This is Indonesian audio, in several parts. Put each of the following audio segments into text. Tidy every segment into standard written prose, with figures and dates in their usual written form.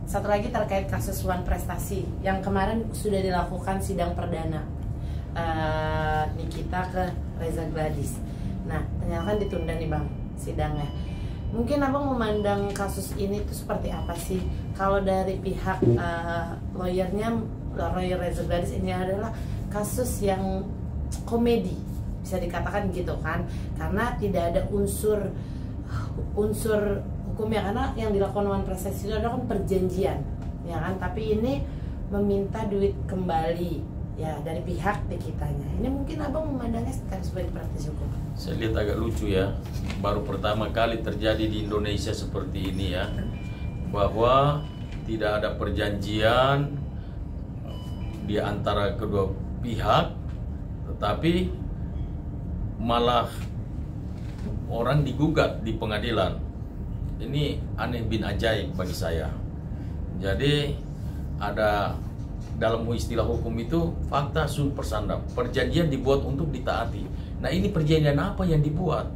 satu lagi terkait kasus Wan Prestasi yang kemarin sudah dilakukan sidang perdana Nikita ke Reza Gladys. Nah, ternyata kan ditunda nih Bang sidangnya. Mungkin Abang memandang kasus ini tuh seperti apa sih? Kalau dari pihak lawyer Reza Gladys, ini adalah kasus yang komedi, bisa dikatakan gitu kan, karena tidak ada unsur hukumnya, karena yang dilakukan Wan Prestasi itu adalah kan perjanjian, ya kan, tapi ini meminta duit kembali ya dari pihak Nikitanya. Ini mungkin Abang memandangnya sebagai praktisi hukum. Saya lihat agak lucu ya, baru pertama kali terjadi di Indonesia seperti ini ya, bahwa tidak ada perjanjian di antara kedua pihak, tetapi malah orang digugat di pengadilan. Ini aneh bin ajaib bagi saya. Jadi ada dalam istilah hukum itu fakta sun persandap, perjanjian dibuat untuk ditaati. Nah, ini perjanjian apa yang dibuat?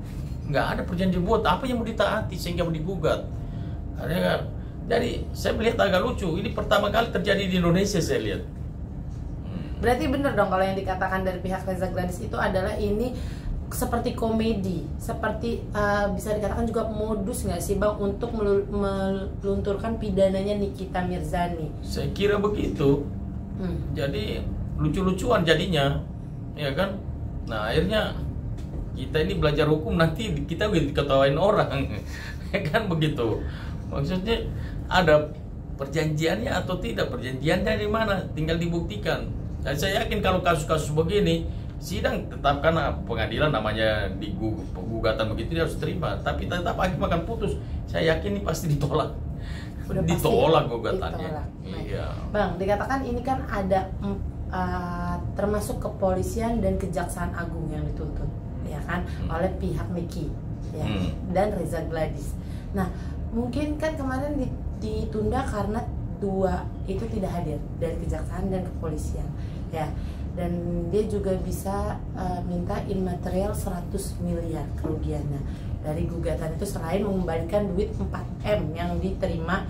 Nggak ada perjanjian dibuat, apa yang mau ditaati sehingga mau digugat? Jadi saya melihat agak lucu. Ini pertama kali terjadi di Indonesia, saya lihat. Berarti benar dong kalau yang dikatakan dari pihak Reza Gladys itu adalah ini seperti komedi, seperti bisa dikatakan juga modus nggak sih Bang untuk melunturkan pidananya Nikita Mirzani? Saya kira begitu. Jadi lucu-lucuan jadinya, ya kan? Nah, akhirnya kita ini belajar hukum nanti kita diketawain orang, ya kan begitu? Maksudnya ada perjanjiannya atau tidak? Perjanjiannya dari mana? Tinggal dibuktikan. Dan saya yakin kalau kasus-kasus begini sidang tetap, karena pengadilan namanya gugatan begitu dia harus terima, tapi tetap hakim akan putus. Saya yakin ini pasti ditolak. Udah ditolak pasti gugatannya. Ditolak. Iya. Bang, dikatakan ini kan ada termasuk kepolisian dan kejaksaan agung yang dituntut, ya kan, oleh pihak Niki, ya, dan Reza Gladys. Nah, mungkin kan kemarin ditunda karena dua itu tidak hadir dari kejaksaan dan kepolisian, ya. Dan dia juga bisa minta immaterial 100 miliar kerugiannya dari gugatan itu, selain mengembalikan duit 4M yang diterima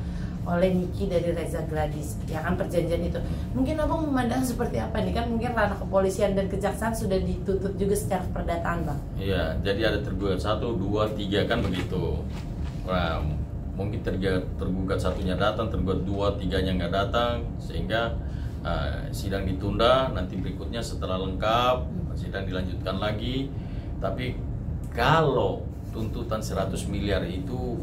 oleh Niki dari Reza Gladys, ya kan, perjanjian itu. Mungkin Abang memandang seperti apa nih? Kan mungkin ranah kepolisian dan kejaksaan sudah dituntut juga secara perdataan Bang. Iya, jadi ada tergugat 1, 2, 3 kan begitu. Nah, mungkin tergugat satunya datang, tergugat 2, 3-nya nggak datang, sehingga sidang ditunda. Nanti berikutnya setelah lengkap sidang dilanjutkan lagi. Tapi kalau tuntutan 100 miliar itu,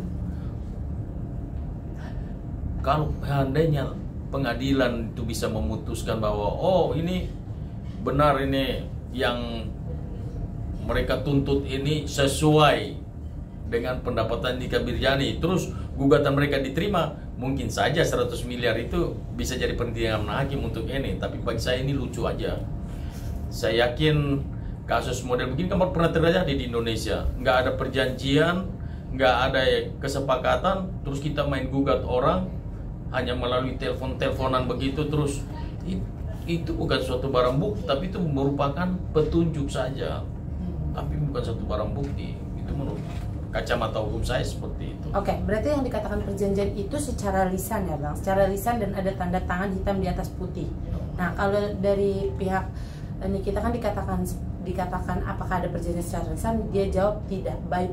kalau seandainya pengadilan itu bisa memutuskan bahwa oh ini benar, ini yang mereka tuntut ini sesuai dengan pendapatan Nikita Mirzani, terus gugatan mereka diterima, mungkin saja 100 miliar itu bisa jadi pertimbangan hakim untuk ini. Tapi bagi saya ini lucu aja. Saya yakin kasus model begini kan pernah terjadi di Indonesia. Nggak ada perjanjian, nggak ada kesepakatan, terus kita main gugat orang hanya melalui telepon-teleponan begitu. Terus itu bukan suatu barang bukti, tapi itu merupakan petunjuk saja, tapi bukan satu barang bukti. Itu menurut kacamata hukum saya seperti itu. Oke, berarti yang dikatakan perjanjian itu secara lisan ya Bang, secara lisan dan ada tanda tangan hitam di atas putih. Nah, kalau dari pihak Nikita kan dikatakan apakah ada perjanjian secara lisan, dia jawab tidak, by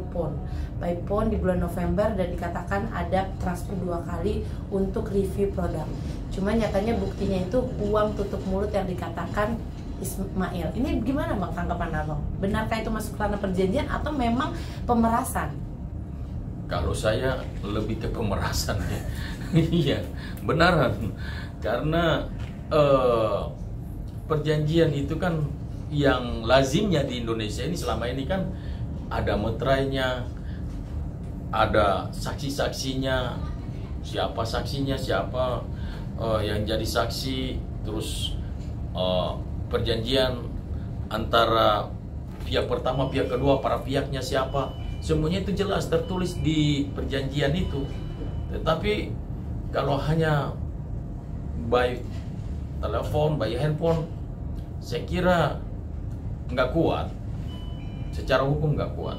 phone di bulan November, dan dikatakan ada transfer 2 kali untuk review produk. Cuma nyatanya buktinya itu uang tutup mulut yang dikatakan Ismail. Ini gimana Bang tanggapan Abang? Benarkah itu masuk ranah perjanjian atau memang pemerasan? Kalau saya lebih ke pemerasan ya. Iya, benaran. Karena perjanjian itu kan yang lazimnya di Indonesia ini selama ini kan ada meterainya, ada saksi-saksinya, siapa saksinya, siapa yang jadi saksi, terus perjanjian antara pihak pertama, pihak kedua, para pihaknya siapa, semuanya itu jelas tertulis di perjanjian itu. Tetapi kalau hanya by telepon, by handphone, saya kira nggak kuat, secara hukum nggak kuat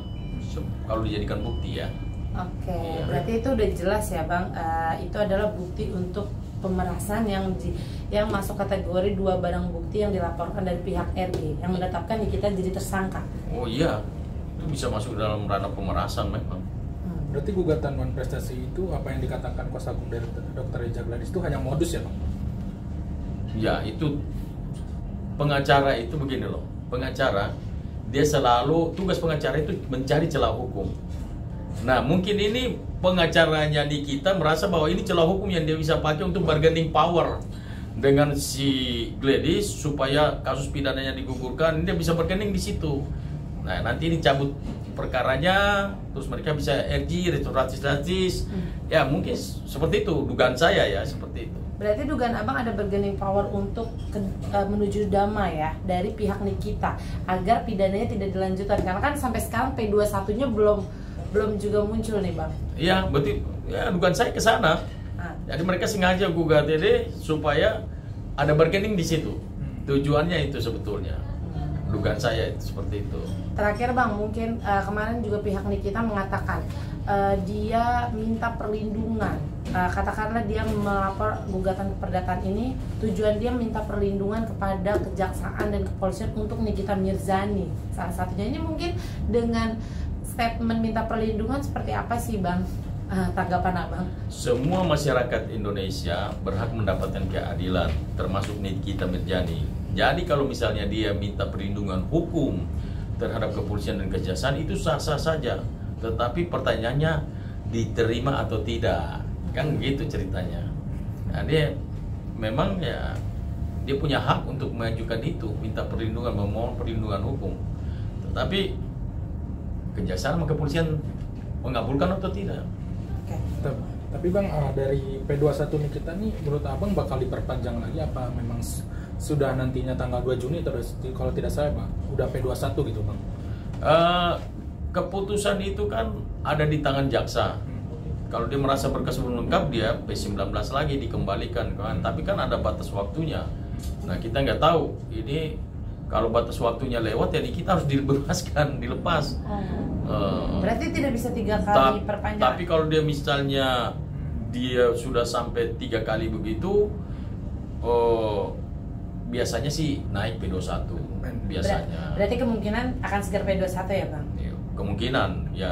kalau dijadikan bukti ya. Oke, Iya. berarti itu udah jelas ya Bang. Itu adalah bukti untuk pemerasan yang masuk kategori 2 barang bukti yang dilaporkan dari pihak RG yang menetapkan Nikita jadi tersangka. Oh iya, itu bisa masuk dalam ranah pemerasan memang. Berarti gugatan non prestasi itu apa yang dikatakan kuasa hukum dari Dr. Reza Gladys itu hanya modus ya Bang? Ya itu pengacara itu begini loh, pengacara dia selalu tugas pengacara itu mencari celah hukum. Nah mungkin ini pengacaranya di kita merasa bahwa ini celah hukum yang dia bisa pakai untuk bargaining power dengan si Gladys supaya kasus pidananya digugurkan, dia bisa bargaining di situ. Nah nanti ini cabut perkaranya, terus mereka bisa RG, restoratif, ya mungkin seperti itu dugaan saya ya, seperti itu. Berarti dugaan Abang ada bargaining power untuk menuju damai ya dari pihak Nikita agar pidananya tidak dilanjutkan, karena kan sampai sekarang P21-nya belum juga muncul nih Bang. Iya, berarti ya dugaan saya ke sana. Jadi mereka sengaja gugat ini supaya ada bargaining di situ. Tujuannya itu sebetulnya. Dugaan saya itu seperti itu. Terakhir Bang, mungkin kemarin juga pihak Nikita mengatakan dia minta perlindungan. Katakanlah dia melapor gugatan keperdataan ini, tujuan dia minta perlindungan kepada kejaksaan dan kepolisian untuk Nikita Mirzani. Salah satunya ini mungkin dengan statement minta perlindungan seperti apa sih Bang? Tanggapan Abang? Semua masyarakat Indonesia berhak mendapatkan keadilan, termasuk Nikita Mirzani. Jadi kalau misalnya dia minta perlindungan hukum terhadap kepolisian dan kejaksaan itu sah-sah saja. Tetapi pertanyaannya diterima atau tidak, kan gitu ceritanya. Nah dia memang ya dia punya hak untuk mengajukan itu, minta perlindungan, memohon perlindungan hukum. Tetapi kejaksaan sama kepolisian mengabulkan atau tidak. Oke. Tapi Bang, dari P21 Nikita nih menurut Abang bakal diperpanjang lagi apa memang sudah nantinya tanggal 2 Juni atau kalau tidak salah Bang, udah P21 gitu Bang? Keputusan itu kan ada di tangan jaksa. Kalau dia merasa berkas belum lengkap, dia P19 lagi dikembalikan kan. Tapi kan ada batas waktunya. Nah kita nggak tahu ini kalau batas waktunya lewat ya kita harus dibebaskan, dilepas. Berarti tidak bisa 3 kali perpanjangan. Tapi kalau dia misalnya dia sudah sampai 3 kali begitu, biasanya sih naik P21 biasanya. Berarti kemungkinan akan segera P21 ya Bang? Ya, kemungkinan ya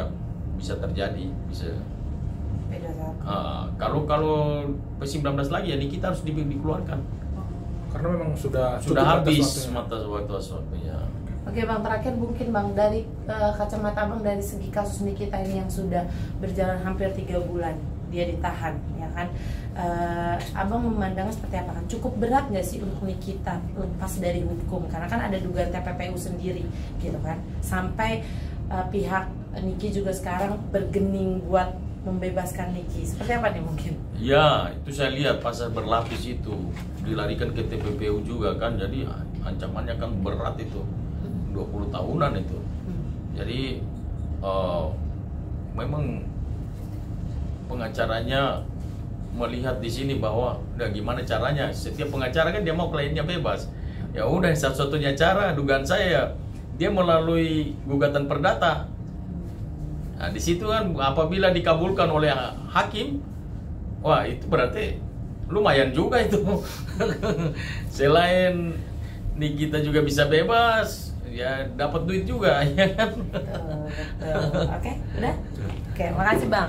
bisa terjadi, bisa. P21. Kalau P19 lagi ya kita harus dikeluarkan. Karena memang sudah Habis mata waktunya. Oke Bang, terakhir mungkin Bang dari kacamata Bang dari segi kasus Nikita ini yang sudah berjalan hampir 3 bulan dia ditahan, ya kan? Abang memandangnya seperti apa kan? Cukup berat nggak sih untuk Nikita lepas dari hukum? Karena kan ada dugaan TPPU sendiri, gitu kan? Sampai pihak Niki juga sekarang bergening buat membebaskan Niki. Seperti apa nih mungkin? Ya, itu saya lihat pasal berlapis itu dilarikan ke TPPU juga kan, jadi ancamannya kan berat itu, 20 tahunan itu. Jadi memang pengacaranya melihat di sini bahwa udah gimana caranya, setiap pengacara kan dia mau kliennya bebas. Ya udah satu-satunya cara dugaan saya dia melalui gugatan perdata. Nah, di situ kan apabila dikabulkan oleh hakim, wah itu berarti lumayan juga itu. Selain Nikita juga bisa bebas, ya dapat duit juga, ya kan? Betul. Oke, udah? Oke, makasih Bang.